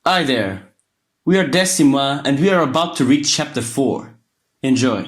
Hi there. We are Decima and we are about to read chapter 4. Enjoy.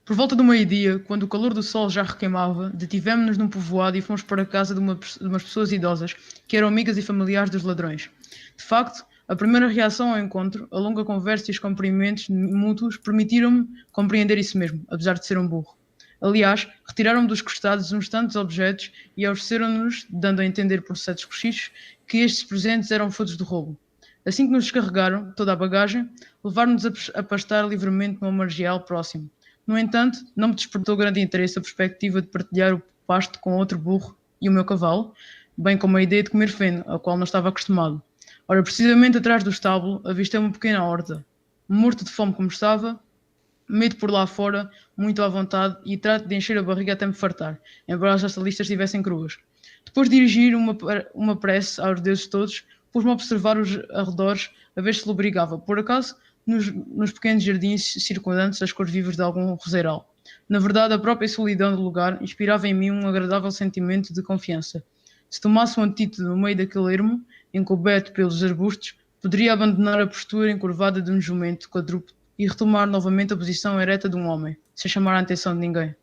Por volta do meio-dia, quando o calor do sol já requeimava, detivemo-nos num povoado e fomos para a casa de umas pessoas idosas, que eram amigas e familiares dos ladrões. De facto, a primeira reação ao encontro, a longa conversa e os cumprimentos mútuos permitiram-me compreender isso mesmo, apesar de ser um burro. Aliás, retiraram-me dos costados uns tantos objetos e ofereceram-nos, dando a entender por certos cochichos, que estes presentes eram frutos do roubo. Assim que nos descarregaram toda a bagagem, levaram-nos a pastar livremente numa margial próximo. No entanto, não me despertou grande interesse a perspectiva de partilhar o pasto com outro burro e o meu cavalo, bem como a ideia de comer feno, a qual não estava acostumado. Ora, precisamente atrás do estábulo, avistei uma pequena horta. Morto de fome como estava, meto por lá fora, muito à vontade, e trato de encher a barriga até me fartar, embora as listas estivessem cruas. Depois de dirigir uma prece aos deuses todos, pus-me a observar os arredores, a ver se lobrigava, por acaso, nos pequenos jardins circundantes as cores vivas de algum roseiral. Na verdade, a própria solidão do lugar inspirava em mim um agradável sentimento de confiança. Se tomasse um antídoto no meio daquele ermo, encoberto pelos arbustos, poderia abandonar a postura encurvada de um jumento quadrúpede e retomar novamente a posição ereta de um homem, sem chamar a atenção de ninguém.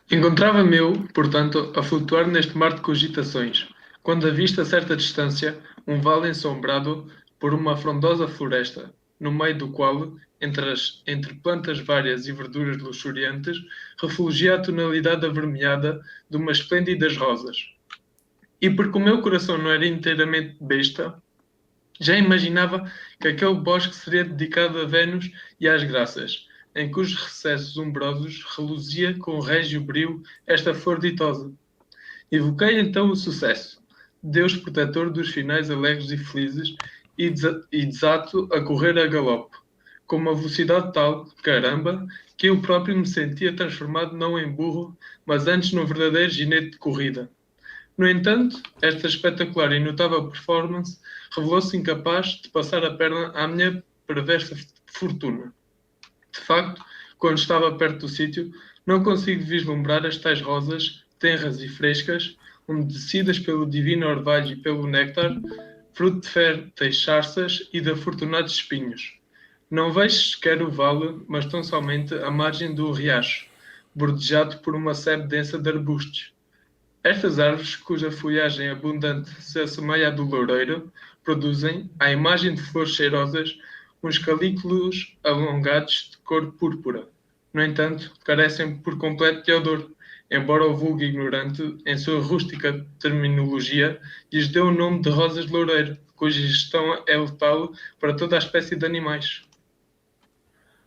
Encontrava-me eu, portanto, a flutuar neste mar de cogitações, quando avisto a certa distância um vale ensombrado por uma frondosa floresta, no meio do qual, entre plantas várias e verduras luxuriantes, refulgia a tonalidade avermelhada de umas esplêndidas rosas. E porque o meu coração não era inteiramente besta, já imaginava que aquele bosque seria dedicado a Vênus e às Graças, em cujos recessos umbrosos reluzia com régio brio esta flor ditosa. Evoquei então o sucesso, Deus protetor dos finais alegres e felizes, e desato a correr a galope, com uma velocidade tal, caramba, que eu próprio me sentia transformado não em burro, mas antes num verdadeiro ginete de corrida. No entanto, esta espetacular e notável performance revelou-se incapaz de passar a perna à minha perversa fortuna. De facto, quando estava perto do sítio, não consigo vislumbrar as tais rosas, tenras e frescas, umedecidas pelo divino orvalho e pelo néctar, fruto de férteis charças e de afortunados espinhos. Não vejo sequer o vale, mas tão somente a margem do riacho, bordejado por uma sebe densa de arbustos. Estas árvores, cuja folhagem abundante se assemelha à do loureiro, produzem, à imagem de flores cheirosas, uns calicúlulos alongados de cor púrpura. No entanto, carecem por completo de odor, embora o vulgo ignorante, em sua rústica terminologia, lhes dê o nome de rosas de loureiro, cuja gestão é letal para toda a espécie de animais.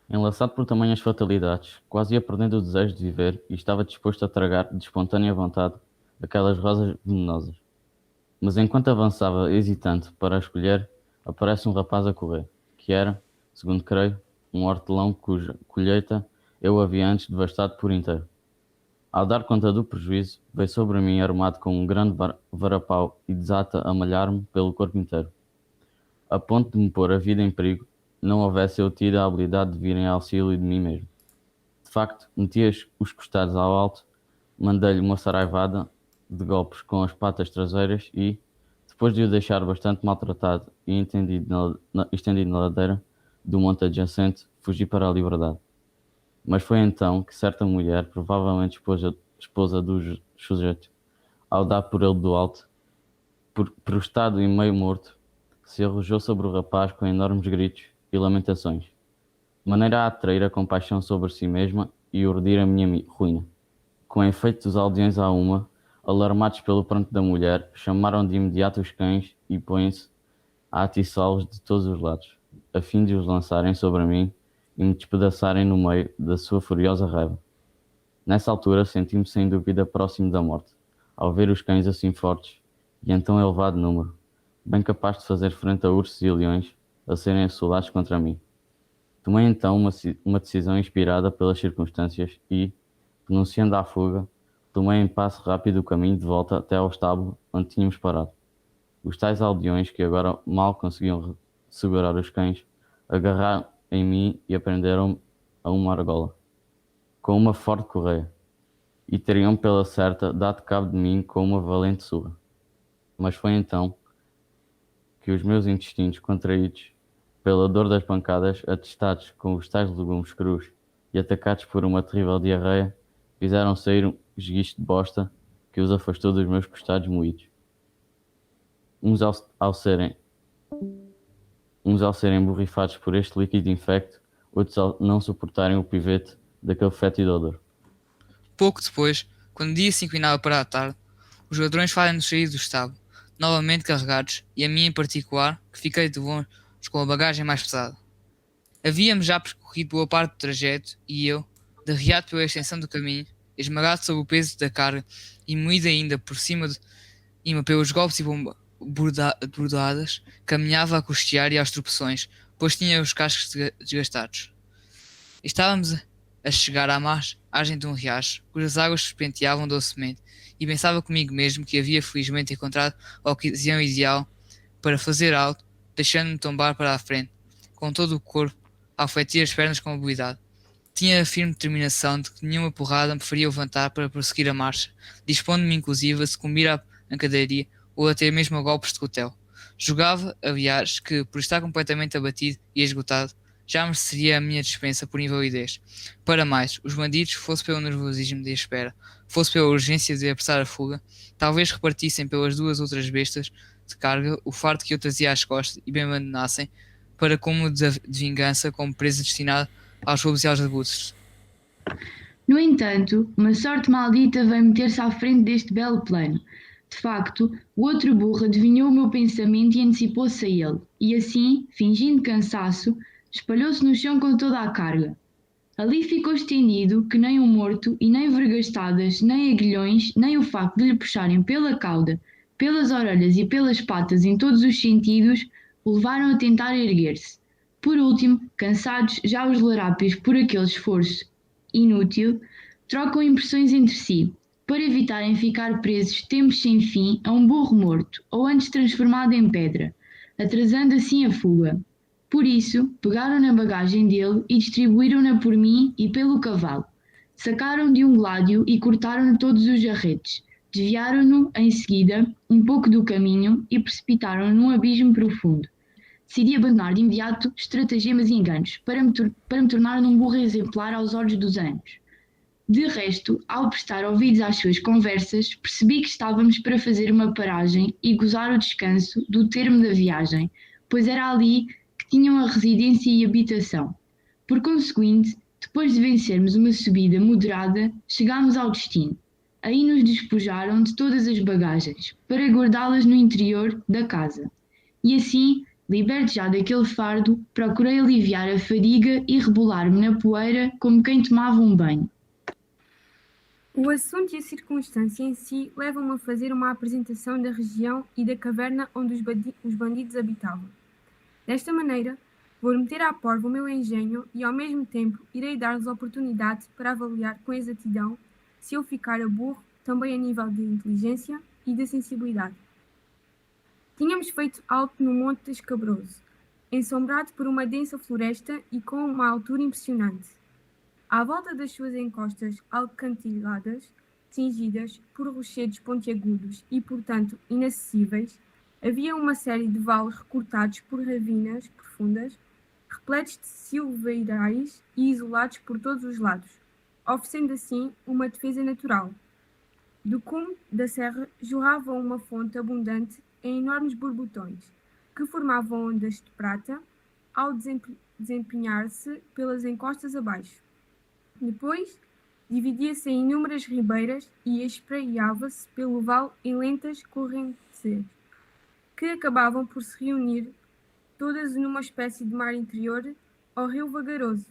Enlaçado por tamanhas fatalidades, quase ia perdendo o desejo de viver e estava disposto a tragar, de espontânea vontade, aquelas rosas venenosas. Mas enquanto avançava, hesitante, para a escolher, aparece um rapaz a correr, que era, segundo creio, um hortelão cuja colheita eu havia antes devastado por inteiro. Ao dar conta do prejuízo, veio sobre mim armado com um grande varapau e desata a malhar-me pelo corpo inteiro, a ponto de me pôr a vida em perigo, não houvesse eu tido a habilidade de vir em auxílio de mim mesmo. De facto, meti os costados ao alto, mandei-lhe uma saraivada de golpes com as patas traseiras e, depois de o deixar bastante maltratado e estendido na ladeira do monte adjacente, fugi para a liberdade. Mas foi então que certa mulher, provavelmente esposa do sujeito, ao dar por ele do alto, prostrado e meio morto, se arrojou sobre o rapaz com enormes gritos e lamentações, de maneira a atrair a compaixão sobre si mesma e urdir a minha ruína. Com efeito, os aldeões à uma, alarmados pelo pranto da mulher, chamaram de imediato os cães e põem-se a atiçá-los de todos os lados, a fim de os lançarem sobre mim e me despedaçarem no meio da sua furiosa raiva. Nessa altura senti-me sem dúvida próximo da morte, ao ver os cães assim fortes e em tão elevado número, bem capaz de fazer frente a ursos e leões a serem assolados contra mim. Tomei então uma decisão inspirada pelas circunstâncias e, renunciando à fuga, tomei em passo rápido o caminho de volta até ao estábulo onde tínhamos parado. Os tais aldeões, que agora mal conseguiam segurar os cães, agarraram em mim e aprenderam-me a uma argola. com uma forte correia, e teriam pela certa dado cabo de mim com uma valente surra. Mas foi então que os meus intestinos contraídos pela dor das pancadas, atestados com os tais legumes crus e atacados por uma terrível diarreia, fizeram sair um esguicho de bosta que os afastou dos meus costados moídos. Uns ao serem borrifados por este líquido infecto, outros ao não suportarem o pivete daquele fétido odor. Pouco depois, quando o dia se inclinava para a tarde, os ladrões fazem-nos sair do estábulo, novamente carregados, e a mim em particular, que fiquei de longe com a bagagem mais pesada. Havíamos já percorrido boa parte do trajeto e eu, derreado pela extensão do caminho, esmagado sob o peso da carga e moído ainda por cima pelos golpes e bordadas, caminhava a costear e aos tropeções, pois tinha os cascos desgastados. Estávamos a chegar à margem de um riacho, cujas águas serpenteavam docemente, e pensava comigo mesmo que havia felizmente encontrado a ocasião ideal para fazer alto, deixando-me tombar para a frente, com todo o corpo, ao fletir as pernas com habilidade. Tinha a firme determinação de que nenhuma porrada me faria levantar para prosseguir a marcha, dispondo-me inclusive a sucumbir à pancadaria ou até mesmo a golpes de cutelo. Julgava, aliás, que, por estar completamente abatido e esgotado, já mereceria a minha dispensa por invalidez. Para mais, os bandidos, fosse pelo nervosismo de espera, fosse pela urgência de apressar a fuga, talvez repartissem pelas duas outras bestas de carga o fardo que eu trazia às costas e me abandonassem para como de vingança como presa destinada aos roubos e aos abusos. No entanto, uma sorte maldita veio meter-se à frente deste belo plano. De facto, o outro burro adivinhou o meu pensamento e antecipou-se a ele, e assim, fingindo cansaço, espalhou-se no chão com toda a carga. Ali ficou estendido que nem um morto e nem vergastadas, nem aguilhões, nem o facto de lhe puxarem pela cauda, pelas orelhas e pelas patas em todos os sentidos, o levaram a tentar erguer-se. Por último, cansados já os larápios por aquele esforço inútil, trocam impressões entre si, para evitarem ficar presos tempos sem fim a um burro morto, ou antes transformado em pedra, atrasando assim a fuga. Por isso, pegaram na bagagem dele e distribuíram-na por mim e pelo cavalo. Sacaram de um gládio e cortaram-lhe todos os jarretes. Desviaram-no, em seguida, um pouco do caminho e precipitaram-no num abismo profundo. Decidi abandonar de imediato estratagemas e enganos, para me tornar num burro exemplar aos olhos dos anos. De resto, ao prestar ouvidos às suas conversas, percebi que estávamos para fazer uma paragem e gozar o descanso do termo da viagem, pois era ali que tinham a residência e habitação. Por conseguinte, depois de vencermos uma subida moderada, chegámos ao destino. Aí nos despojaram de todas as bagagens, para guardá-las no interior da casa. E assim, liberto já daquele fardo, procurei aliviar a fadiga e rebolar-me na poeira como quem tomava um banho. O assunto e a circunstância em si levam-me a fazer uma apresentação da região e da caverna onde os bandidos habitavam. Desta maneira, vou meter à prova o meu engenho e, ao mesmo tempo, irei dar-lhes a oportunidade para avaliar com exatidão se eu ficar a burro, também a nível de inteligência e de sensibilidade. Tínhamos feito alto no Monte Escabroso, ensombrado por uma densa floresta e com uma altura impressionante. À volta das suas encostas alcantiladas, tingidas por rochedos pontiagudos e, portanto, inacessíveis, havia uma série de vales recortados por ravinas profundas, repletos de silveirais e isolados por todos os lados, oferecendo assim uma defesa natural. Do cume da serra jorrava uma fonte abundante em enormes borbotões, que formavam ondas de prata ao desempenhar-se pelas encostas abaixo. Depois, dividia-se em inúmeras ribeiras e espraiava-se pelo vale em lentas correntes, que acabavam por se reunir todas numa espécie de mar interior ou rio vagaroso.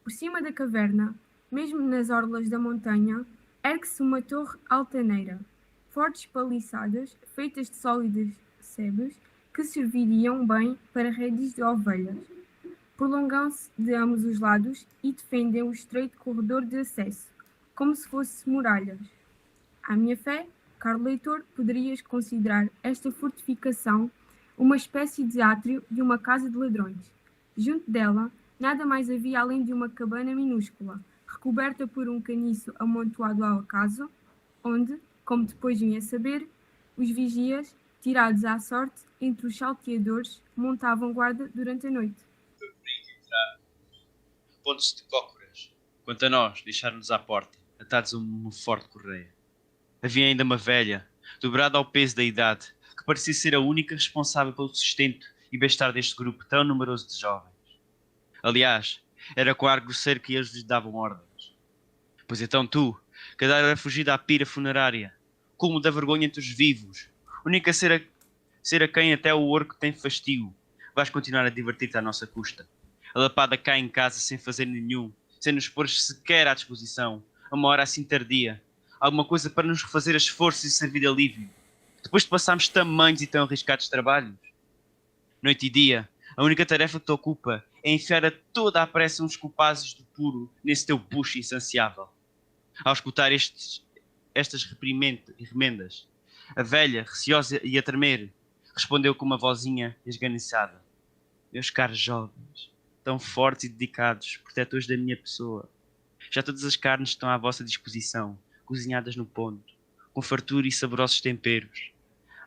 Por cima da caverna, mesmo nas orlas da montanha, ergue-se uma torre altaneira, fortes paliçadas feitas de sólidas sebes que serviriam bem para redes de ovelhas. Prolongam-se de ambos os lados e defendem o estreito corredor de acesso, como se fossem muralhas. À minha fé, caro leitor, poderias considerar esta fortificação uma espécie de átrio de uma casa de ladrões. Junto dela, nada mais havia além de uma cabana minúscula, coberta por um caniço amontoado ao acaso, onde, como depois vinha a saber, os vigias, tirados à sorte entre os salteadores, montavam guarda durante a noite. Pontos de cócoras. Quanto a nós, deixaram-nos à porta, atados a uma forte correia. Havia ainda uma velha, dobrada ao peso da idade, que parecia ser a única responsável pelo sustento e bem-estar deste grupo tão numeroso de jovens. Aliás, era com ar grosseiro que eles lhes davam ordens. Pois então tu, que era fugida à pira funerária, culmo da vergonha entre os vivos, única ser a quem até o orco tem fastio, vais continuar a divertir-te à nossa custa. A lapada cá em casa sem fazer nenhum, sem nos pôr sequer à disposição, a uma hora assim tardia, alguma coisa para nos refazer as forças e servir alívio, depois de passarmos tamanhos e tão arriscados trabalhos. Noite e dia, a única tarefa que te ocupa é enfiar a toda a pressa uns culpazes do puro nesse teu bucho insaciável. Ao escutar estas remendas, a velha, receosa e a tremer, respondeu com uma vozinha esganiçada: meus caros jovens, tão fortes e dedicados, protetores da minha pessoa, já todas as carnes estão à vossa disposição, cozinhadas no ponto, com fartura e saborosos temperos.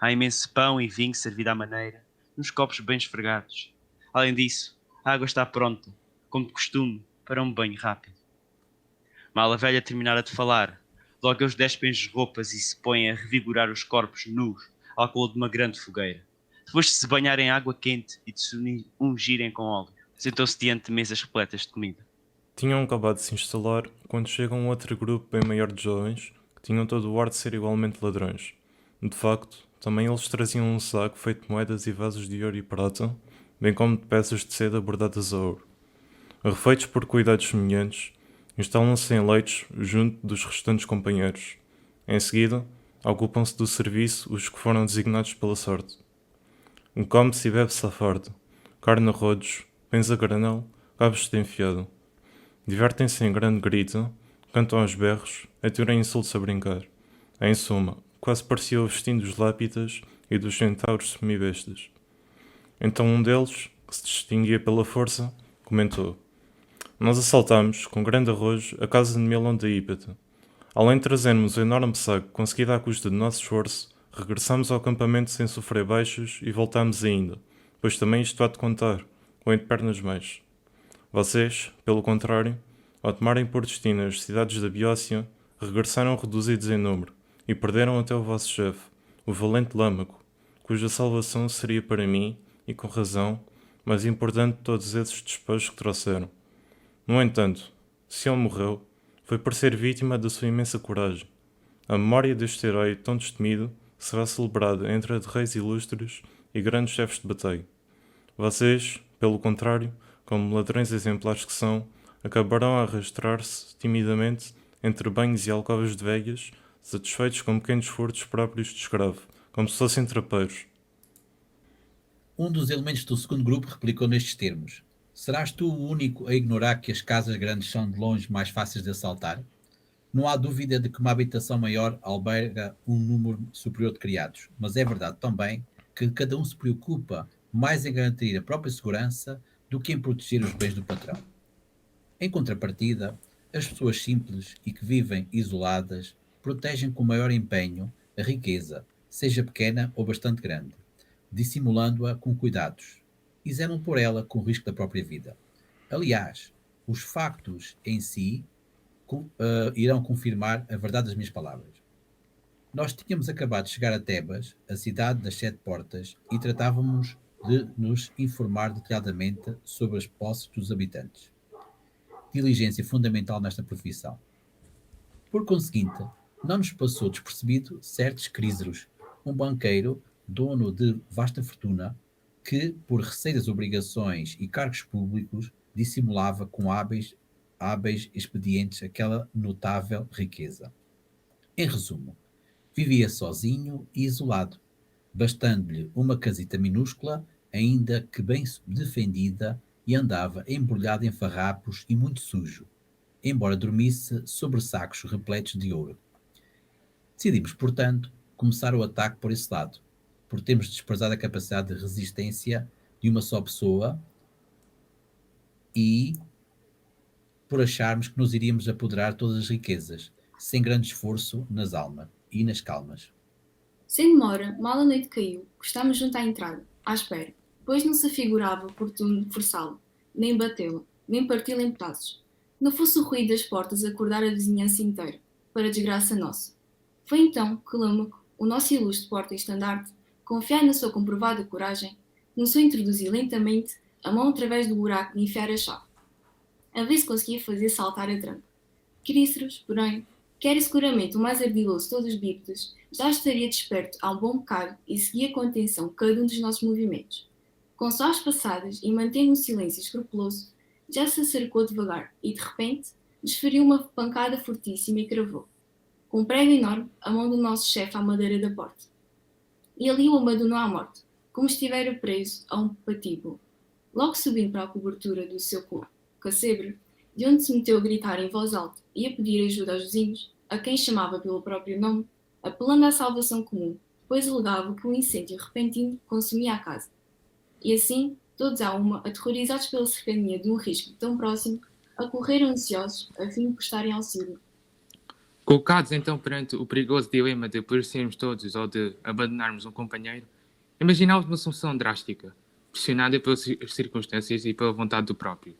Há imenso pão e vinho servido à maneira, nos copos bem esfregados. Além disso, a água está pronta, como de costume, para um banho rápido. Mal a velha terminara de falar, logo eles despem as roupas e se põem a revigorar os corpos nus ao calor de uma grande fogueira. Depois de se banharem em água quente e de se ungirem com óleo, sentou-se diante de mesas repletas de comida. Tinham acabado de se instalar quando chega um outro grupo bem maior de jovens que tinham todo o ar de ser igualmente ladrões. De facto, também eles traziam um saco feito de moedas e vasos de ouro e prata, bem como de peças de seda bordadas a ouro. Refeitos por cuidados semelhantes, instalam-se em leitos junto dos restantes companheiros. Em seguida, ocupam-se do serviço os que foram designados pela sorte. Come-se e bebe-se à farda, carne a rodos, pães a granel, cabos de enfiado. Divertem-se em grande grito, cantam aos berros, atiram insultos a brincar. Em suma, quase parecia o festim dos lápidas e dos centauros semibestas. Então um deles, que se distinguia pela força, comentou: nós assaltámos, com grande arrojo, a casa de Milão da Hípata. Além de trazermos o enorme saco conseguido à custa do nosso esforço, regressámos ao acampamento sem sofrer baixos e voltámos ainda, pois também isto há de contar, com 8 pernas mais. Vocês, pelo contrário, ao tomarem por destino as cidades da Biócia, regressaram reduzidos em número e perderam até o vosso chefe, o valente Lâmaco, cuja salvação seria para mim, e com razão, mais importante de todos esses despojos que trouxeram. No entanto, se ele morreu, foi por ser vítima da sua imensa coragem. A memória deste herói tão destemido será celebrada entre a de reis ilustres e grandes chefes de batalha. Vocês, pelo contrário, como ladrões exemplares que são, acabarão a arrastar-se timidamente entre banhos e alcovas de velhas, satisfeitos com pequenos furtos próprios de escravo, como se fossem trapeiros. Um dos elementos do segundo grupo replicou nestes termos: serás tu o único a ignorar que as casas grandes são de longe mais fáceis de assaltar? Não há dúvida de que uma habitação maior alberga um número superior de criados, mas é verdade também que cada um se preocupa mais em garantir a própria segurança do que em proteger os bens do patrão. Em contrapartida, as pessoas simples e que vivem isoladas protegem com maior empenho a riqueza, seja pequena ou bastante grande, dissimulando-a com cuidados, e zelam por ela com o risco da própria vida. Aliás, os factos em si irão confirmar a verdade das minhas palavras. Nós tínhamos acabado de chegar a Tebas, a cidade das 7 portas, e tratávamos de nos informar detalhadamente sobre as posses dos habitantes. Diligência fundamental nesta profissão. Por conseguinte, não nos passou despercebido certo Críseros, um banqueiro, dono de vasta fortuna, que, por receio das obrigações e cargos públicos, dissimulava com hábeis expedientes aquela notável riqueza. Em resumo, vivia sozinho e isolado, bastando-lhe uma casita minúscula, ainda que bem defendida, e andava embrulhado em farrapos e muito sujo, embora dormisse sobre sacos repletos de ouro. Decidimos, portanto, começar o ataque por esse lado, por termos desprezado a capacidade de resistência de uma só pessoa e por acharmos que nos iríamos apoderar de todas as riquezas, sem grande esforço nas almas e nas calmas. Sem demora, mal a noite caiu, postámos junto à entrada, à espera, pois não se afigurava oportuno forçá-lo, nem batê-lo, nem parti-lo em pedaços. Não fosse o ruído das portas acordar a vizinhança inteira, para desgraça nossa. Foi então que Lâmaco, o nosso ilustre porta-estandarte, confiado na sua comprovada coragem, começou a introduzir lentamente a mão através do buraco de enfiar a chave, a ver se conseguia fazer saltar a tranca. Críceros, porém, que era seguramente o mais ardiloso de todos os bípedes, já estaria desperto há um bom bocado e seguia com atenção cada um dos nossos movimentos. Com só as passadas e mantendo um silêncio escrupuloso, já se acercou devagar e, de repente, desferiu uma pancada fortíssima e cravou, com um prego enorme, a mão do nosso chefe à madeira da porta. E ali o abandonou à morte, como estivera preso a um patíbulo. Logo subindo para a cobertura do seu casebre, de onde se meteu a gritar em voz alta e a pedir ajuda aos vizinhos, a quem chamava pelo próprio nome, apelando à salvação comum, pois alegava que um incêndio repentino consumia a casa. E assim, todos à uma, aterrorizados pela cercania de um risco tão próximo, acorreram ansiosos a fim de prestarem auxílio. Colocados então perante o perigoso dilema de perecermos todos ou de abandonarmos um companheiro, imaginávamos uma solução drástica, pressionada pelas circunstâncias e pela vontade do próprio.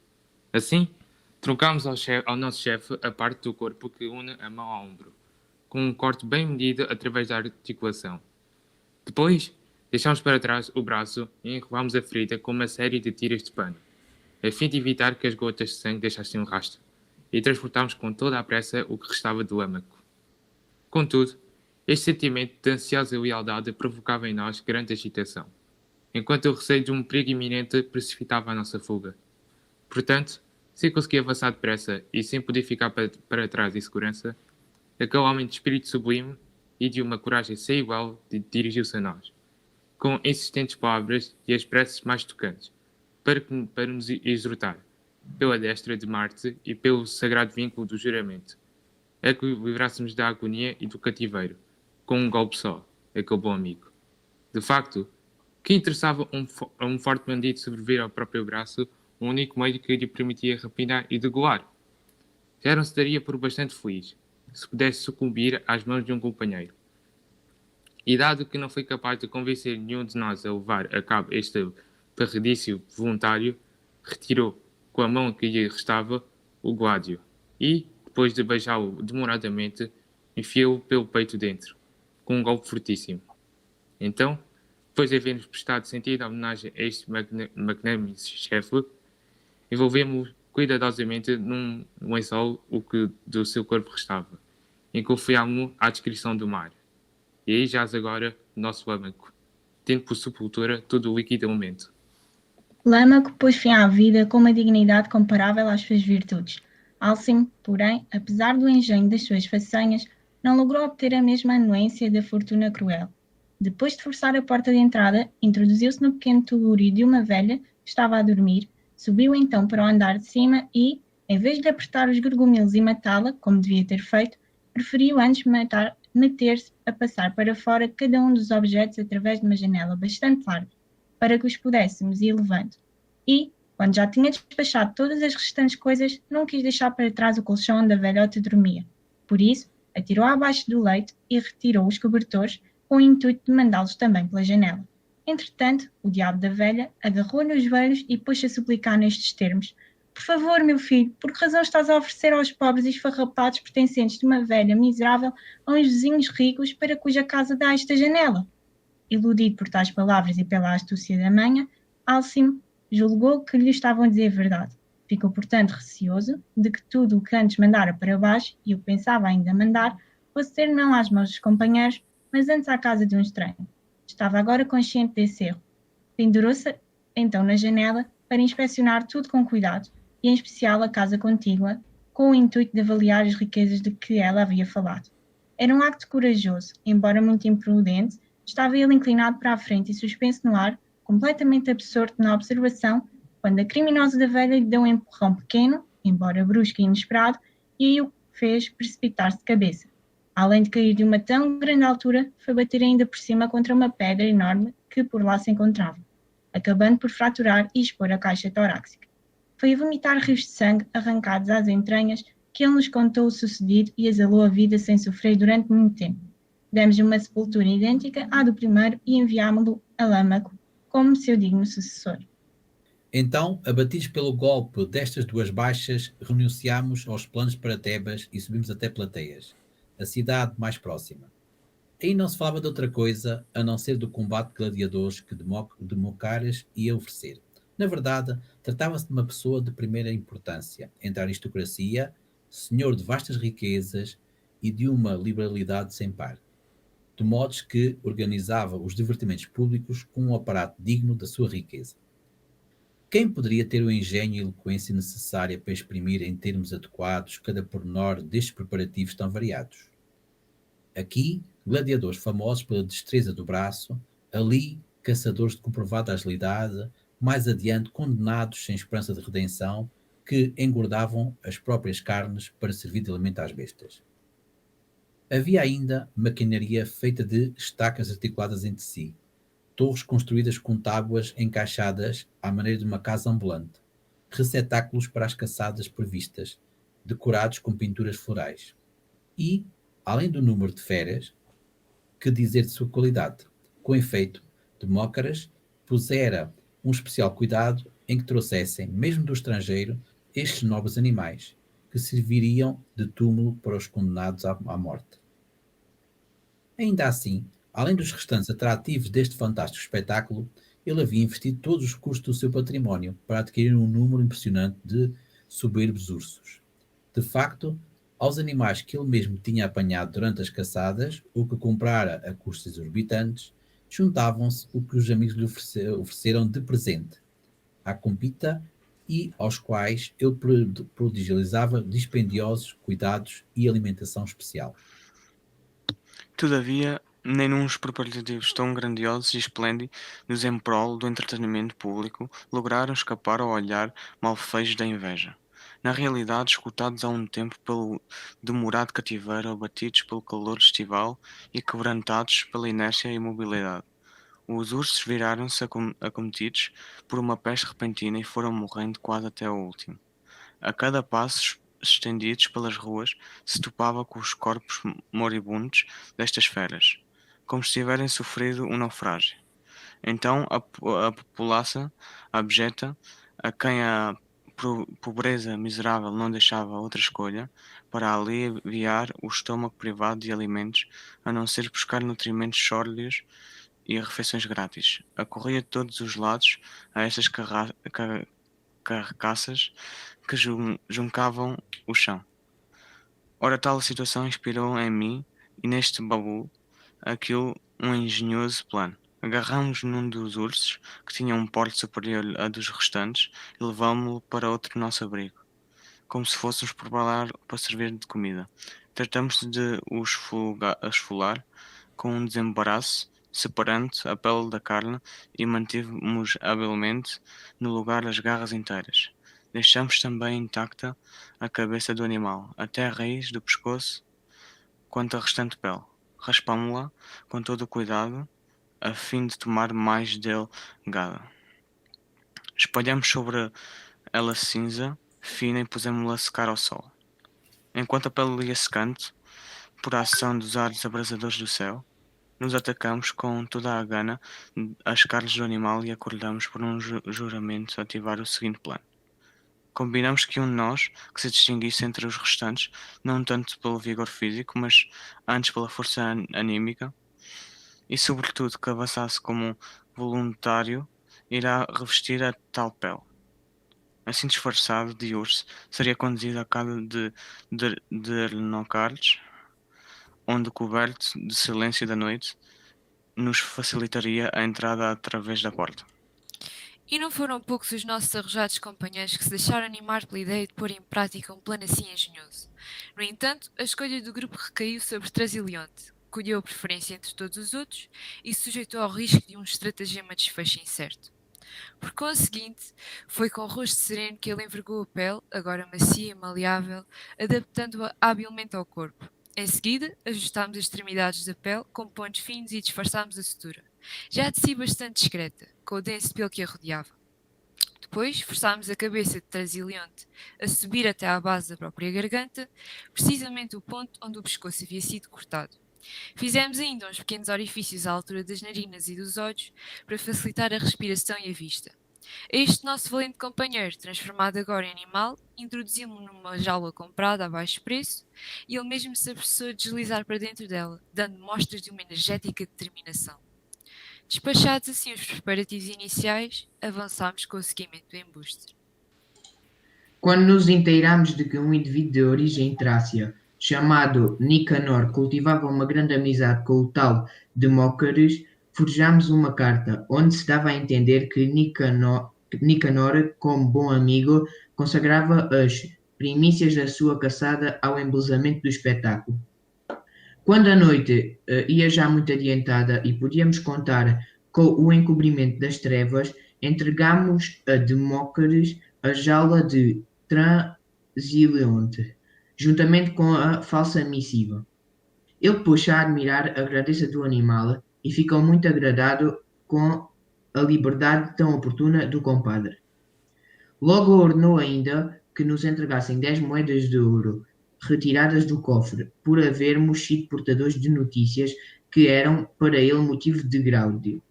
Assim, troncámos ao nosso chefe a parte do corpo que une a mão ao ombro, com um corte bem medido através da articulação. Depois, deixámos para trás o braço e enrolámos a ferida com uma série de tiras de pano, a fim de evitar que as gotas de sangue deixassem um rastro, e transportámos com toda a pressa o que restava do Lâmaco. Contudo, este sentimento de ansiosa lealdade provocava em nós grande agitação, enquanto o receio de um perigo iminente precipitava a nossa fuga. Portanto, sem conseguir avançar depressa e sem poder ficar para trás em segurança, aquele homem de espírito sublime e de uma coragem sem igual dirigiu-se a nós, com insistentes palavras e as preces mais tocantes, para nos exortar, pela destra de Marte e pelo sagrado vínculo do juramento, a que livrássemos da agonia e do cativeiro, com um golpe só, aquele bom amigo. De facto, que interessava a um forte bandido sobreviver ao próprio braço o único meio que lhe permitia rapinar e degolar? Já não se daria por bastante feliz, se pudesse sucumbir às mãos de um companheiro. E dado que não foi capaz de convencer nenhum de nós a levar a cabo este parredício voluntário, retirou, com a mão que lhe restava, o gládio, e, depois de beijá-lo demoradamente, enfiou-o pelo peito dentro, com um golpe fortíssimo. Então, depois de haver-nos prestado sentida homenagem a este magnânimo chefe, envolvemos cuidadosamente num lençol o que do seu corpo restava, e confiámo-o à descrição do mar. E aí jaz agora o nosso Lâmaco, tendo por sepultura todo o líquido elemento. Lâmaco pôs fim à vida com uma dignidade comparável às suas virtudes. Alcim, porém, apesar do engenho das suas façanhas, não logrou obter a mesma anuência da fortuna cruel. Depois de forçar a porta de entrada, introduziu-se no pequeno tugúrio de uma velha que estava a dormir, subiu então para o andar de cima e, em vez de apertar os gargumelos e matá-la, como devia ter feito, preferiu antes meter-se a passar para fora cada um dos objetos através de uma janela bastante larga, para que os pudéssemos ir levando. E, quando já tinha despachado todas as restantes coisas, não quis deixar para trás o colchão onde a velhota dormia. Por isso, atirou abaixo do leito e retirou os cobertores, com o intuito de mandá-los também pela janela. Entretanto, o diabo da velha agarrou-lhe os joelhos e pôs-se a suplicar nestes termos: "Por favor, meu filho, por que razão estás a oferecer aos pobres e esfarrapados pertencentes de uma velha miserável a uns vizinhos ricos para cuja casa dá esta janela?" Iludido por tais palavras e pela astúcia da manha, Alcim julgou que lhe estavam a dizer a verdade. Ficou, portanto, receoso de que tudo o que antes mandara para baixo, e o pensava ainda mandar, fosse ter não às mãos dos companheiros, mas antes à casa de um estranho. Estava agora consciente desse erro. Pendurou-se então na janela para inspecionar tudo com cuidado, e em especial a casa contígua, com o intuito de avaliar as riquezas de que ela havia falado. Era um acto corajoso, embora muito imprudente. Estava ele inclinado para a frente e suspenso no ar, completamente absorto na observação, quando a criminosa da velha lhe deu um empurrão pequeno, embora brusco e inesperado, e aí o fez precipitar-se de cabeça. Além de cair de uma tão grande altura, foi bater ainda por cima contra uma pedra enorme que por lá se encontrava, acabando por fraturar e expor a caixa torácica. Foi a vomitar rios de sangue arrancados às entranhas que ele nos contou o sucedido e exalou a vida sem sofrer durante muito tempo. Demos-lhe uma sepultura idêntica à do primeiro e enviámo-lo a Lâmaco como seu digno sucessor. Então, abatidos pelo golpe destas duas baixas, renunciámos aos planos para Tebas e subimos até Plateias, a cidade mais próxima. Aí não se falava de outra coisa, a não ser do combate de gladiadores que Democares ia oferecer. Na verdade, tratava-se de uma pessoa de primeira importância entre a aristocracia, senhor de vastas riquezas e de uma liberalidade sem par, de modos que organizava os divertimentos públicos com um aparato digno da sua riqueza. Quem poderia ter o engenho e a eloquência necessária para exprimir em termos adequados cada pormenor destes preparativos tão variados? Aqui, gladiadores famosos pela destreza do braço, ali, caçadores de comprovada agilidade, mais adiante, condenados sem esperança de redenção, que engordavam as próprias carnes para servir de alimento às bestas. Havia ainda maquinaria feita de estacas articuladas entre si, torres construídas com tábuas encaixadas à maneira de uma casa ambulante, receptáculos para as caçadas previstas, decorados com pinturas florais. E, além do número de feras, que dizer de sua qualidade? Com efeito, Demócaras pusera um especial cuidado em que trouxessem, mesmo do estrangeiro, estes nobres animais, que serviriam de túmulo para os condenados à morte. Ainda assim, além dos restantes atrativos deste fantástico espetáculo, ele havia investido todos os custos do seu património para adquirir um número impressionante de soberbos ursos. De facto, aos animais que ele mesmo tinha apanhado durante as caçadas, ou que comprara a custos exorbitantes, juntavam-se o que os amigos lhe ofereceram de presente, à compita, e aos quais ele prodigalizava dispendiosos cuidados e alimentação especial. Todavia, nem uns preparativos tão grandiosos e esplêndidos em prol do entretenimento público lograram escapar ao olhar malfeito da inveja. Na realidade, escutados há um tempo pelo demorado cativeiro, abatidos pelo calor estival e quebrantados pela inércia e imobilidade, os ursos viraram-se acometidos por uma peste repentina e foram morrendo quase até ao último. A cada passo estendidos pelas ruas, se topava com os corpos moribundos destas feras, como se tiverem sofrido um naufrágio. Então a população abjeta, a quem a pobreza miserável não deixava outra escolha, para aliviar o estômago privado de alimentos, a não ser buscar nutrimentos sórdidos e refeições grátis, acorria de todos os lados a estas carcaças que juncavam o chão. Ora, tal situação inspirou em mim e neste baú um engenhoso plano. Agarramos num dos ursos, que tinha um porte superior a dos restantes, e levámo-lo para outro nosso abrigo, como se fôssemos preparar para servir de comida. Tratamos de o esfolar com um desembaraço, separando a pele da carne, e mantivemos habilmente no lugar as garras inteiras. Deixamos também intacta a cabeça do animal, até a raiz do pescoço, quanto a restante pele. Raspámo-la com todo o cuidado, a fim de tomar mais delgada. Espalhamos sobre ela cinza fina e pusemos-la a secar ao sol. Enquanto a pele ia secando, por ação dos ares abrasadores do céu, nos atacamos com toda a gana às carnes do animal e acordamos por um juramento ativar o seguinte plano. Combinamos que um de nós, que se distinguisse entre os restantes, não tanto pelo vigor físico, mas antes pela força anímica, e sobretudo que avançasse como voluntário, irá revestir a tal pele. Assim disfarçado de urso, seria conduzido à casa de Dernocarles, onde, coberto de silêncio da noite, nos facilitaria a entrada através da porta. E não foram poucos os nossos arrojados companheiros que se deixaram animar pela ideia de pôr em prática um plano assim engenhoso. No entanto, a escolha do grupo recaiu sobre Trasilionte, que deu a preferência entre todos os outros e se sujeitou ao risco de um estratagema de desfecho incerto. Por conseguinte, foi com o rosto sereno que ele envergou a pele, agora macia e maleável, adaptando-a habilmente ao corpo. Em seguida, ajustámos as extremidades da pele com pontos finos e disfarçámos a sutura, já de si bastante discreta, com o denso pelo que a rodeava. Depois forçámos a cabeça de Transilionte a subir até à base da própria garganta, precisamente o ponto onde o pescoço havia sido cortado. Fizemos ainda uns pequenos orifícios à altura das narinas e dos olhos para facilitar a respiração e a vista. A este nosso valente companheiro, transformado agora em animal, introduzimos-lo numa jaula comprada a baixo preço e ele mesmo se apressou a deslizar para dentro dela, dando mostras de uma energética determinação. Despachados assim os preparativos iniciais, avançámos com o seguimento do embuste. Quando nos inteiramos de que um indivíduo de origem trácia, chamado Nicanor, cultivava uma grande amizade com o tal Demócares, forjámos uma carta, onde se dava a entender que Nicanor, como bom amigo, consagrava as primícias da sua caçada ao embelezamento do espetáculo. Quando a noite ia já muito adiantada e podíamos contar com o encobrimento das trevas, entregámos a Demócares a jaula de Transilionte, juntamente com a falsa missiva. Ele pôs-se a admirar a grandeza do animal e ficou muito agradado com a liberdade tão oportuna do compadre. Logo ordenou ainda que nos entregassem 10 moedas de ouro, retiradas do cofre, por havermos sido portadores de notícias que eram para ele motivo de gráudio.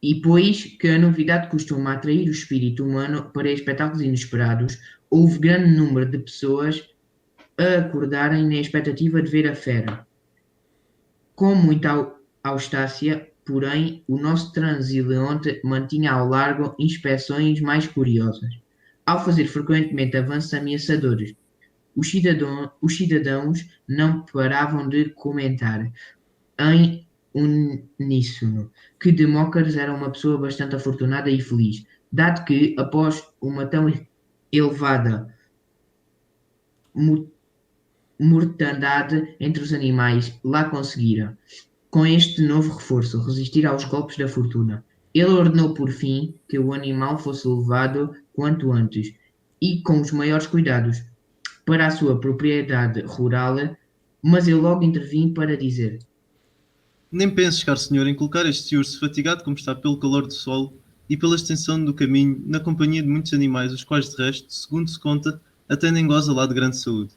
E pois que a novidade costuma atrair o espírito humano para espetáculos inesperados, houve grande número de pessoas a acordarem na expectativa de ver a fera. Com muita austácia, porém, o nosso Transilionte mantinha ao largo inspeções mais curiosas, ao fazer frequentemente avanços ameaçadores. Os cidadãos não paravam de comentar, em uníssono, que Demócares era uma pessoa bastante afortunada e feliz, dado que, após uma tão elevada mortandade entre os animais, lá conseguira, com este novo reforço, resistir aos golpes da fortuna. Ele ordenou, por fim, que o animal fosse levado quanto antes, e com os maiores cuidados, para a sua propriedade rural, mas eu logo intervim para dizer: Nem penses, caro senhor, em colocar este urso, fatigado como está pelo calor do solo e pela extensão do caminho, na companhia de muitos animais, os quais, de resto, segundo se conta, até nem goza lá de grande saúde.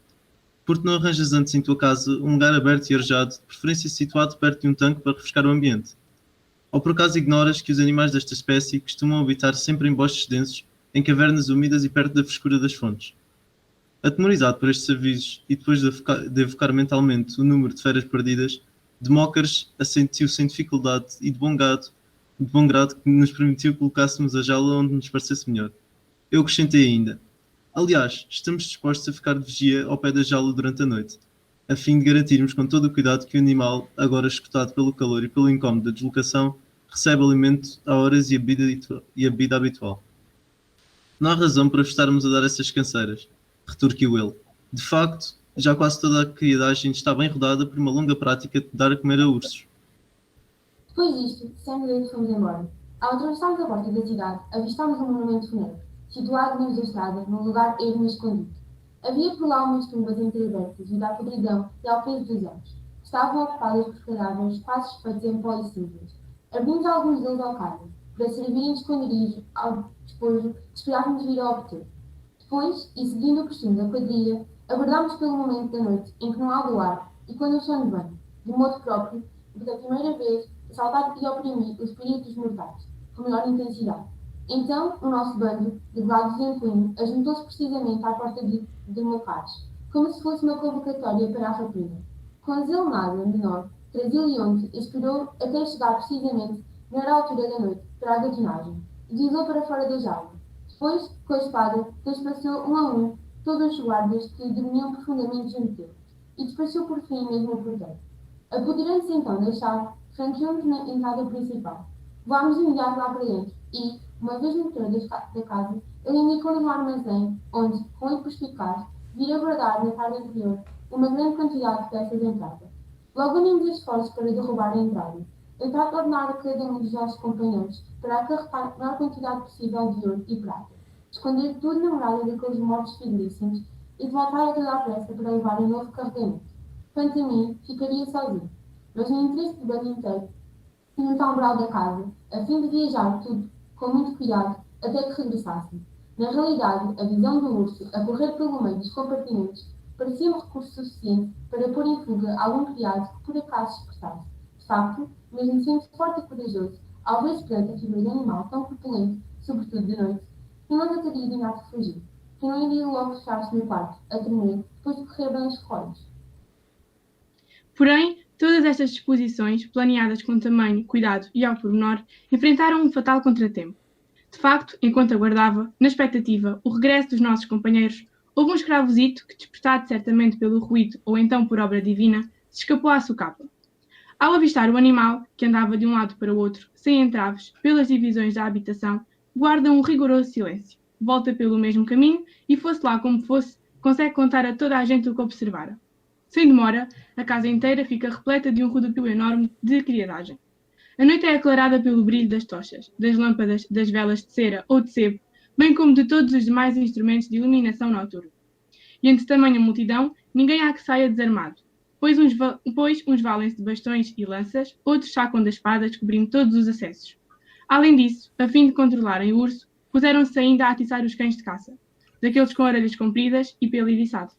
Porque não arranjas antes em tua casa um lugar aberto e arejado, de preferência situado perto de um tanque para refrescar o ambiente? Ou por acaso ignoras que os animais desta espécie costumam habitar sempre em bosques densos, em cavernas úmidas e perto da frescura das fontes? Atemorizado por estes avisos e depois de evocar mentalmente o número de feras perdidas, Demócares assentiu sem dificuldade e de bom grado que nos permitiu que colocássemos a jaula onde nos parecesse melhor. Eu acrescentei ainda: aliás, estamos dispostos a ficar de vigia ao pé da jaula durante a noite, a fim de garantirmos com todo o cuidado que o animal, agora escutado pelo calor e pelo incómodo da deslocação, recebe alimento a horas e a bebida habitual. Não há razão para estarmos a dar essas canseiras, retorquiu ele. De facto, já quase toda a criadagem está bem rodada por uma longa prática de dar a comer a ursos. Depois disto, dissemos e fomos embora. Ao atravessarmos a porta da cidade, avistámos um monumento fúnebre, situado no meio da estrada, num lugar ermo e escondido. Havia por lá umas tumbas entreabertas e da podridão e ao peso dos anos. Estavam ocupadas por cadáveres quase feitos em pó e cinzas. Abrimos alguns deles ao carro, para servirem de esconderijo ao despojo que esperávamos vir a obter. Depois, e seguindo o costume da quadrilha, abordámos pelo momento da noite em que não há luar e quando o sono vem, de modo próprio, pela primeira vez, assaltar e oprimir os espíritos mortais, com maior intensidade. Então, o nosso bando, de galados em punho, ajuntou-se precisamente à porta de Demócares, como se fosse uma convocatória para a rapina. Com zelo nada menor, Transilionte esperou até chegar precisamente na hora altura da noite para a gatinagem, e deslizou para fora da jaula. Depois, com a espada, despassou um a um todos os guardas que dormiam profundamente junto dele, e despachou por fim mesmo o porteiro. Apoderando-se então da chave, franqueou-nos na entrada principal. Voámos de imediato lá para dentro e, uma vez no interior da casa, ele indicou-nos um armazém onde, com ele perspicaz, vira guardar na parte anterior uma grande quantidade de peças em prata. Logo unimos esforços para derrubar a entrada. Ele trata de ordenar a cada um dos nossos companheiros para acarretar a maior quantidade possível de ouro e prata, esconder tudo na morada daqueles mortos fidelíssimos e de voltar a toda a pressa para levar um novo carregamento. Quanto a mim, ficaria sozinho, mas no interesse do bando inteiro, junto ao umbral da casa, a fim de viajar tudo com muito cuidado, até que regressassem. Na realidade, a visão do urso a correr pelo meio dos compartimentos parecia um recurso suficiente para pôr em fuga algum criado que por acaso expressasse. De facto, mesmo sendo forte e corajoso, ao ver-se perante a figura de um animal tão corpulento, sobretudo de noite, que não teria digado de fugir, que não iria logo fechar-se no quarto, a tremer, depois de correr bem os relógios. Porém, todas estas disposições, planeadas com tamanho, cuidado e ao pormenor, enfrentaram um fatal contratempo. De facto, enquanto aguardava, na expectativa, o regresso dos nossos companheiros, houve um escravozito que, despertado certamente pelo ruído ou então por obra divina, se escapou à socapa. Ao avistar o animal, que andava de um lado para o outro, sem entraves, pelas divisões da habitação, guarda um rigoroso silêncio, volta pelo mesmo caminho e, fosse lá como fosse, consegue contar a toda a gente o que observara. Sem demora, a casa inteira fica repleta de um rodopio enorme de criadagem. A noite é aclarada pelo brilho das tochas, das lâmpadas, das velas de cera ou de sebo, bem como de todos os demais instrumentos de iluminação noturna. E entre tamanha multidão, ninguém há que saia desarmado, pois uns valem-se de bastões e lanças, outros sacam das espadas, cobrindo todos os acessos. Além disso, a fim de controlarem o urso, puseram-se ainda a atiçar os cães de caça, daqueles com orelhas compridas e pelo eriçado.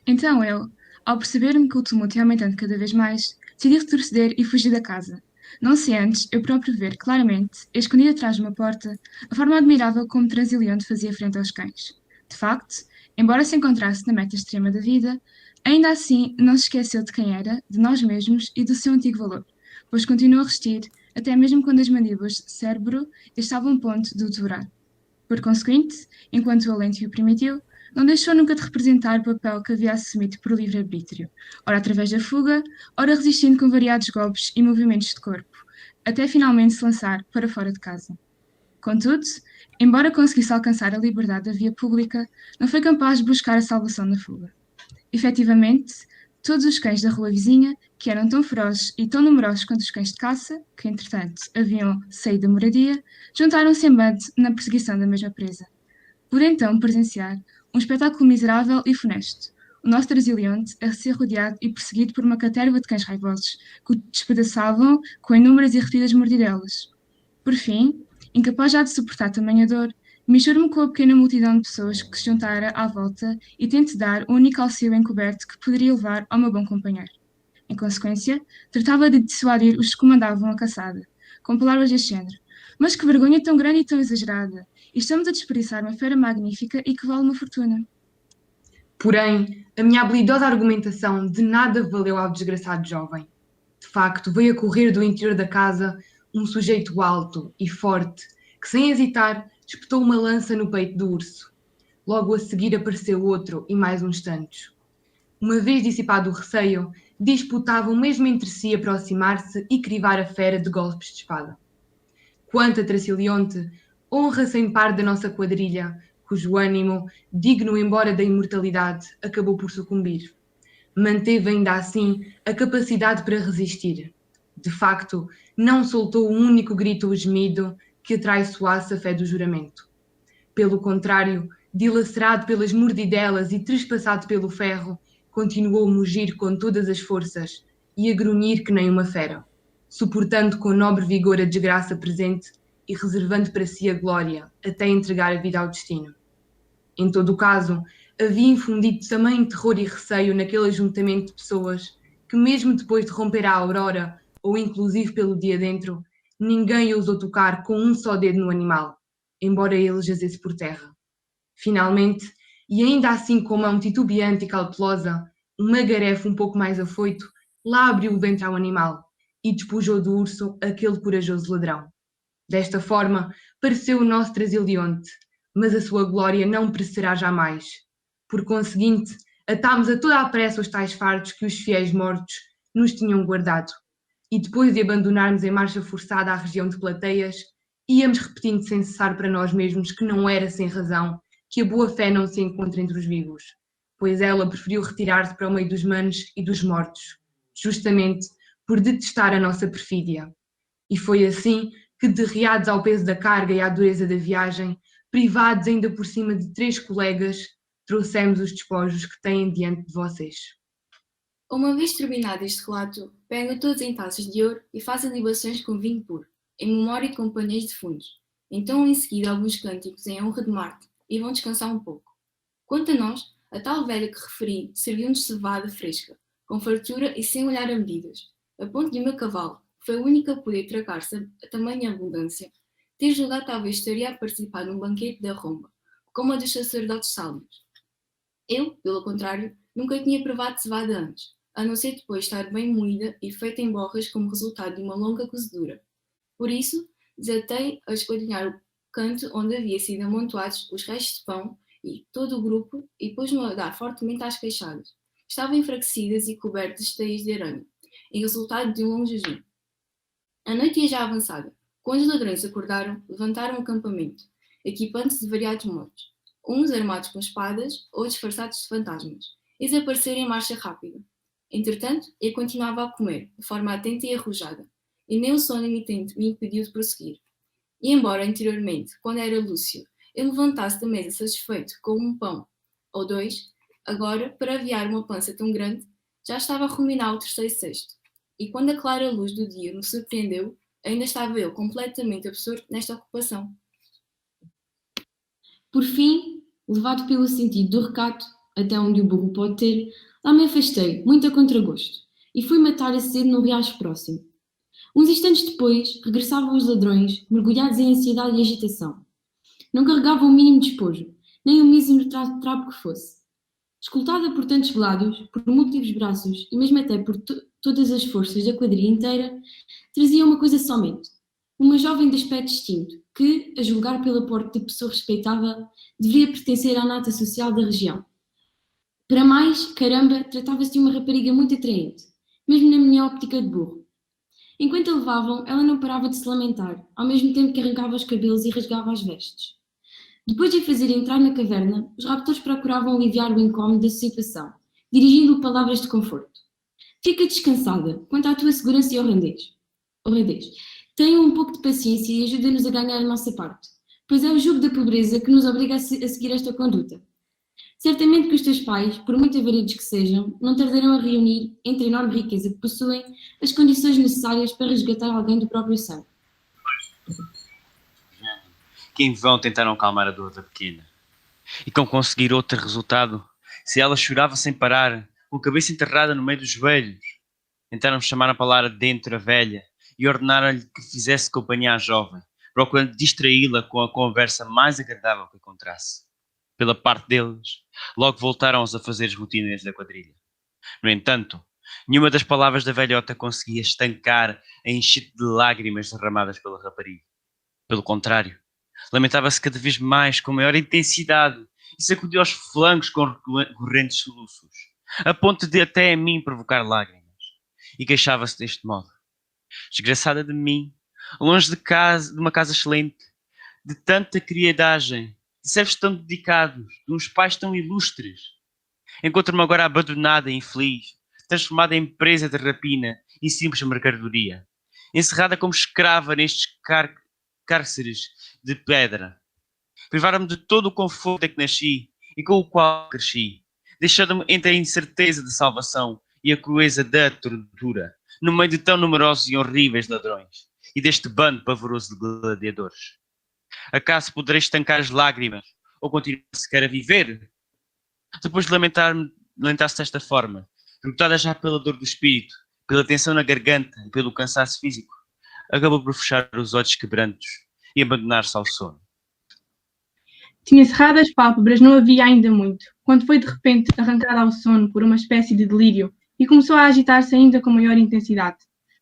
Então eu, ao perceber-me que o tumulto ia aumentando cada vez mais, decidi retroceder e fugir da casa. Não sei antes eu próprio ver claramente, escondido atrás de uma porta, a forma admirável como Transilionte fazia frente aos cães. De facto, embora se encontrasse na meta extrema da vida, ainda assim não se esqueceu de quem era, de nós mesmos e do seu antigo valor, pois continuou a resistir, até mesmo quando as mandíbulas de cérebro estavam a ponto de o devorar. Por conseguinte, enquanto o alento o permitiu, não deixou nunca de representar o papel que havia assumido por livre-arbítrio, ora através da fuga, ora resistindo com variados golpes e movimentos de corpo, até finalmente se lançar para fora de casa. Contudo, embora conseguisse alcançar a liberdade da via pública, não foi capaz de buscar a salvação na fuga. Efetivamente, todos os cães da rua vizinha, que eram tão ferozes e tão numerosos quanto os cães de caça, que entretanto haviam saído da moradia, juntaram-se em bando na perseguição da mesma presa. Por então presenciar um espetáculo miserável e funesto, o nosso Transilionte a ser rodeado e perseguido por uma caterva de cães raivosos, que o despedaçavam com inúmeras e repetidas mordidelas. Por fim, incapaz já de suportar tamanha dor, misturo-me com a pequena multidão de pessoas que se juntara à volta e tento dar o único auxílio encoberto que poderia levar ao meu bom companheiro. Em consequência, tratava de dissuadir os que comandavam a caçada, com palavras deste género: "Mas que vergonha tão grande e tão exagerada! E estamos a desperdiçar uma fera magnífica e que vale uma fortuna." Porém, a minha habilidosa argumentação de nada valeu ao desgraçado jovem. De facto, veio a correr do interior da casa um sujeito alto e forte, que sem hesitar espetou uma lança no peito do urso. Logo a seguir apareceu outro e mais uns tantos. Uma vez dissipado o receio, disputavam mesmo entre si aproximar-se e crivar a fera de golpes de espada. Quanto a Transilionte, honra sem par da nossa quadrilha, cujo ânimo, digno embora da imortalidade, acabou por sucumbir. Manteve ainda assim a capacidade para resistir. De facto, não soltou um único grito ou gemido que atraiçoasse a fé do juramento. Pelo contrário, dilacerado pelas mordidelas e trespassado pelo ferro, continuou a mugir com todas as forças e a grunhir que nem uma fera, suportando com nobre vigor a desgraça presente e reservando para si a glória, até entregar a vida ao destino. Em todo o caso, havia infundido tamanho terror e receio naquele ajuntamento de pessoas que, mesmo depois de romper a aurora, ou inclusive pelo dia dentro, ninguém ousou tocar com um só dedo no animal, embora ele jazesse por terra. Finalmente, e ainda assim com mão titubeante e cautelosa, um magarefo um pouco mais afoito lá abriu o ventre ao animal e despojou do urso aquele corajoso ladrão. Desta forma, pareceu o nosso Transilionte, mas a sua glória não perecerá jamais. Por conseguinte, atámos a toda a pressa os tais fardos que os fiéis mortos nos tinham guardado, e depois de abandonarmos em marcha forçada a região de Plateias, íamos repetindo sem cessar para nós mesmos que não era sem razão que a boa fé não se encontra entre os vivos, pois ela preferiu retirar-se para o meio dos manos e dos mortos, justamente por detestar a nossa perfídia. E foi assim que, derreados ao peso da carga e à dureza da viagem, privados ainda por cima de 3 colegas, trouxemos os despojos que têm diante de vocês. Uma vez terminado este relato, pega todos em taças de ouro e fazem libações com vinho puro, em memória de companheiros defuntos, Então em seguida alguns cânticos em honra de Marte e vão descansar um pouco. Quanto a nós, a tal velha que referi serviu-nos cevada fresca, com fartura e sem olhar a medidas, a ponto de o meu cavalo, que foi o único a poder tragar-se a tamanha abundância, ter julgado talvez estaria a participar num banquete da romba, como a dos sacerdotes sálios. Eu, pelo contrário, nunca tinha provado cevada antes, a não ser depois de estar bem moída e feita em borras como resultado de uma longa cozedura. Por isso, desatei a esquadrinhar o canto onde havia sido amontoados os restos de pão e todo o grupo e pus-me a dar fortemente às queixadas. Estavam enfraquecidas e cobertas de teias de aranha, em resultado de um longo jejum. A noite ia já avançada. Quando os ladrões acordaram, levantaram o acampamento, equipando-se de variados modos, uns armados com espadas, outros disfarçados de fantasmas, e desapareceram em marcha rápida. Entretanto, eu continuava a comer, de forma atenta e arrojada, e nem o sono imitante me impediu de prosseguir. E embora anteriormente, quando era Lúcio, eu levantasse da mesa satisfeito com um pão ou dois, agora, para aviar uma pança tão grande, já estava a ruminar o terceiro cesto. E quando a clara luz do dia me surpreendeu, ainda estava eu completamente absorto nesta ocupação. Por fim, levado pelo sentido do recato, até onde o burro pode ter, lá me afastei, muito a contragosto, e fui matar a sede no riacho próximo. Uns instantes depois, regressavam os ladrões, mergulhados em ansiedade e agitação. Não carregavam o mínimo despojo, nem o mísero trapo que fosse. Escoltada por tantos gládios, por múltiplos braços e mesmo até por todas as forças da quadrilha inteira, trazia uma coisa somente. Uma jovem de aspecto distinto, que, a julgar pela porte de pessoa respeitável, deveria pertencer à nata social da região. Para mais, caramba, tratava-se de uma rapariga muito atraente, mesmo na minha óptica de burro. Enquanto a levavam, ela não parava de se lamentar, ao mesmo tempo que arrancava os cabelos e rasgava as vestes. Depois de a fazer entrar na caverna, os raptores procuravam aliviar o incómodo da situação, dirigindo-lhe palavras de conforto. Fica descansada, quanto à tua segurança e honradez. Tenha um pouco de paciência e ajuda-nos a ganhar a nossa parte, pois é o jugo da pobreza que nos obriga a seguir esta conduta. Certamente que os teus pais, por muito avariados que sejam, não tardarão a reunir, entre a enorme riqueza que possuem, as condições necessárias para resgatar alguém do próprio sangue. Que em vão tentaram calmar a dor da pequena. E como conseguir outro resultado, se ela chorava sem parar, com a cabeça enterrada no meio dos joelhos. Tentaram chamar para lá dentro a velha e ordenaram-lhe que fizesse companhia à jovem, procurando distraí-la com a conversa mais agradável que encontrasse. Pela parte deles, logo voltaram-os a fazer as rotinas da quadrilha. No entanto, nenhuma das palavras da velhota conseguia estancar a enchente de lágrimas derramadas pela rapariga. Pelo contrário, lamentava-se cada vez mais com maior intensidade e sacudiu os flancos com recorrentes soluços, a ponto de até a mim provocar lágrimas. E queixava-se deste modo. Desgraçada de mim, longe de uma casa excelente, de tanta criadagem, de servos tão dedicados, de uns pais tão ilustres. Encontro-me agora abandonada e infeliz, transformada em presa de rapina e simples mercadoria, encerrada como escrava nestes cárceres de pedra. Privaram-me de todo o conforto em que nasci e com o qual cresci, deixando-me entre a incerteza de salvação e a crueza da tortura, no meio de tão numerosos e horríveis ladrões, e deste bando pavoroso de gladiadores. Acaso poderei estancar as lágrimas, ou continuar sequer a viver? Depois de lamentar-se desta forma, derrotada já pela dor do espírito, pela tensão na garganta e pelo cansaço físico, acabou por fechar os olhos quebrantos e abandonar-se ao sono. Tinha cerrado as pálpebras não havia ainda muito, quando foi de repente arrancada ao sono por uma espécie de delírio e começou a agitar-se ainda com maior intensidade,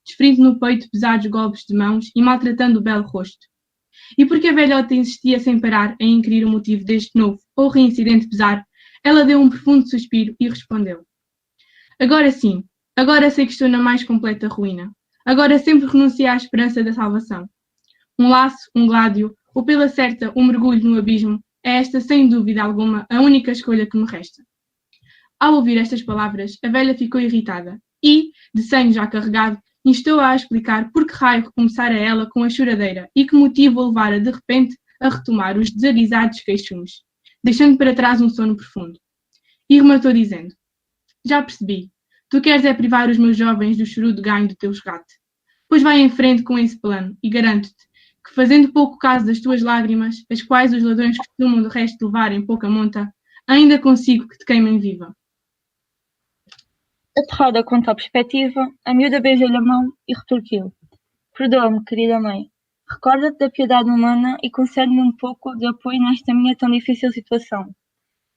desferindo no peito pesados golpes de mãos e maltratando o belo rosto. E porque a velhota insistia sem parar em inquirir o motivo deste novo ou reincidente pesar, ela deu um profundo suspiro e respondeu: Agora sim, agora sei que estou na mais completa ruína. Agora sempre renunciei à esperança da salvação. Um laço, um gládio, ou pela certa um mergulho no abismo, é esta sem dúvida alguma a única escolha que me resta. Ao ouvir estas palavras, a velha ficou irritada e, de sangue já carregado, instou-a a explicar por que raio recomeçara ela com a choradeira e que motivo a levara de repente a retomar os desavisados queixumes, deixando para trás um sono profundo. E rematou dizendo: Já percebi, tu queres é privar os meus jovens do chorudo ganho do teu resgate. Pois vai em frente com esse plano e garanto-te que, fazendo pouco caso das tuas lágrimas, as quais os ladrões costumam do resto levar em pouca monta, ainda consigo que te queimem viva. Aterrada quanto à perspectiva, a miúda beijou-lhe a mão e retorquiu: perdoa-me, querida mãe. Recorda-te da piedade humana e concede-me um pouco de apoio nesta minha tão difícil situação.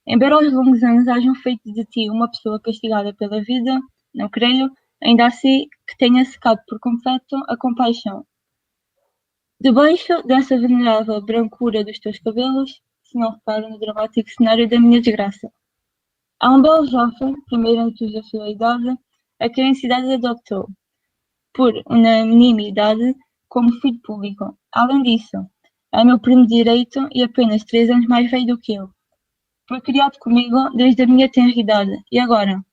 Embora os longos anos hajam feito de ti uma pessoa castigada pela vida, não creio, ainda assim, que tenha secado por completo a compaixão. Debaixo dessa venerável brancura dos teus cabelos, se não reparam no dramático cenário da minha desgraça. Há um belo jovem, primeiro entre da sua idade, a quem a cidade adoptou, por unanimidade, como filho público. Além disso, é meu primo direito e apenas 3 anos mais velho do que eu. Foi criado comigo desde a minha tenra idade e agora,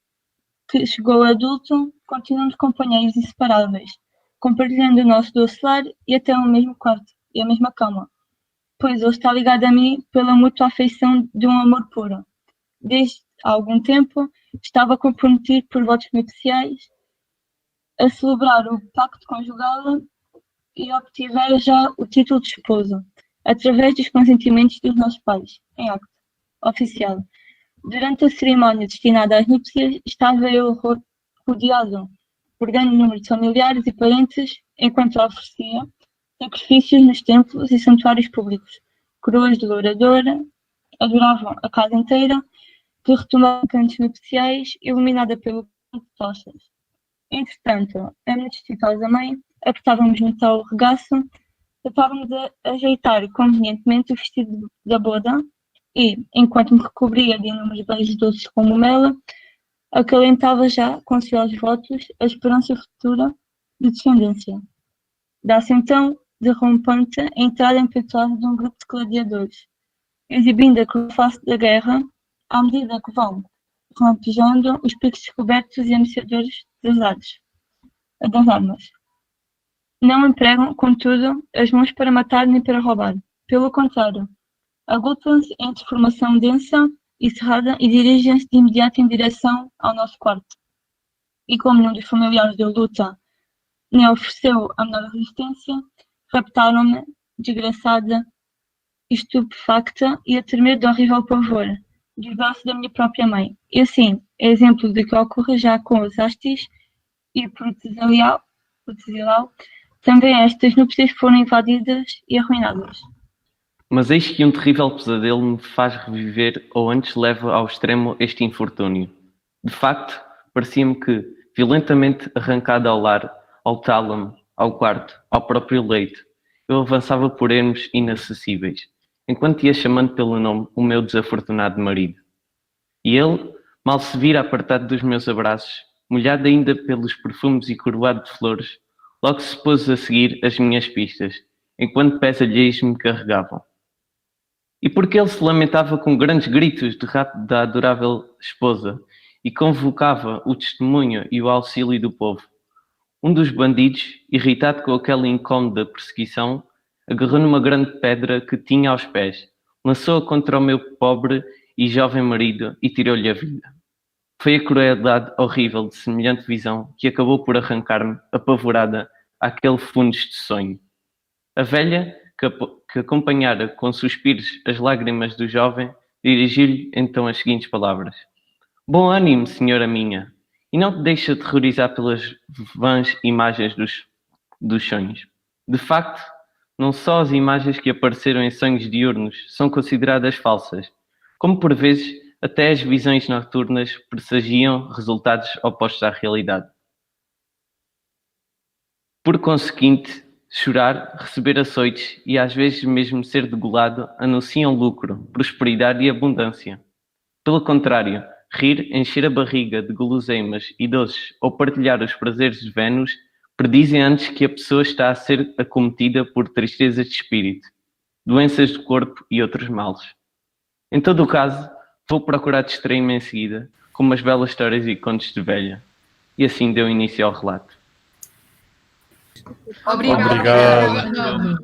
que chegou adulto, continuamos companheiros inseparáveis, compartilhando o nosso doce lar e até o mesmo quarto e a mesma cama, pois ele está ligado a mim pela mútua afeição de um amor puro. Desde há algum tempo estava comprometido por votos nupciais a celebrar o pacto conjugal e obtivera já o título de esposo, através dos consentimentos dos nossos pais, em acto oficial. Durante a cerimónia destinada às núpcias, estava eu rodeado por grande número de familiares e parentes, enquanto oferecia sacrifícios nos templos e santuários públicos. Coroas de louradora adoravam a casa inteira, que retomava cantos nupciais, iluminada pelo canto de tochas. Entretanto, a minha desditosa mãe apertávamos muito ao regaço, tratávamos de ajeitar convenientemente o vestido da boda e, enquanto me recobria de inúmeros beijos doces como mela, acalentava já, com os fiéis votos, a esperança futura de descendência. Dá-se então, derrompante, a entrada impetuosa de um grupo de gladiadores, exibindo a crua face da guerra, à medida que vão rampejando os picos descobertos e anunciadores das armas. Não empregam, contudo, as mãos para matar nem para roubar. Pelo contrário, aglutam-se entre formação densa e cerrada e dirigem-se de imediato em direção ao nosso quarto. E como nenhum dos familiares deu luta nem ofereceu a menor resistência, raptaram-me, desgraçada, estupefacta e a tremer de horrível pavor, dos braços da minha própria mãe. E assim, é exemplo de que ocorre já com os hastis e por Tesilau, também estas núpcias foram invadidas e arruinadas. Mas eis que um terrível pesadelo me faz reviver, ou antes leva ao extremo este infortúnio. De facto, parecia-me que, violentamente arrancado ao lar, ao tálamo, ao quarto, ao próprio leito, eu avançava por ermos inacessíveis, enquanto ia chamando pelo nome o meu desafortunado marido. E ele, mal se vira apartado dos meus abraços, molhado ainda pelos perfumes e coroado de flores, logo se pôs a seguir as minhas pistas, enquanto pés alheios me carregavam. E porque ele se lamentava com grandes gritos de rapto da adorável esposa e convocava o testemunho e o auxílio do povo, um dos bandidos, irritado com aquela incômoda perseguição, agarrou numa grande pedra que tinha aos pés, lançou-a contra o meu pobre e jovem marido e tirou-lhe a vida. Foi a crueldade horrível de semelhante visão que acabou por arrancar-me, apavorada, àquele fundos de sonho. A velha, que acompanhara com suspiros as lágrimas do jovem, dirigiu-lhe então as seguintes palavras: Bom ânimo, senhora minha, e não te deixe aterrorizar pelas vãs imagens dos sonhos. De facto, não só as imagens que apareceram em sonhos diurnos são consideradas falsas, como por vezes até as visões noturnas pressagiam resultados opostos à realidade. Por conseguinte, chorar, receber açoites e às vezes mesmo ser degolado anunciam lucro, prosperidade e abundância. Pelo contrário, rir, encher a barriga de guloseimas e doces ou partilhar os prazeres de Vênus predizem antes que a pessoa está a ser acometida por tristezas de espírito, doenças do corpo e outros males. Em todo o caso, vou procurar distrair-me em seguida com umas belas histórias e contos de velha. E assim deu início ao relato. Obrigado.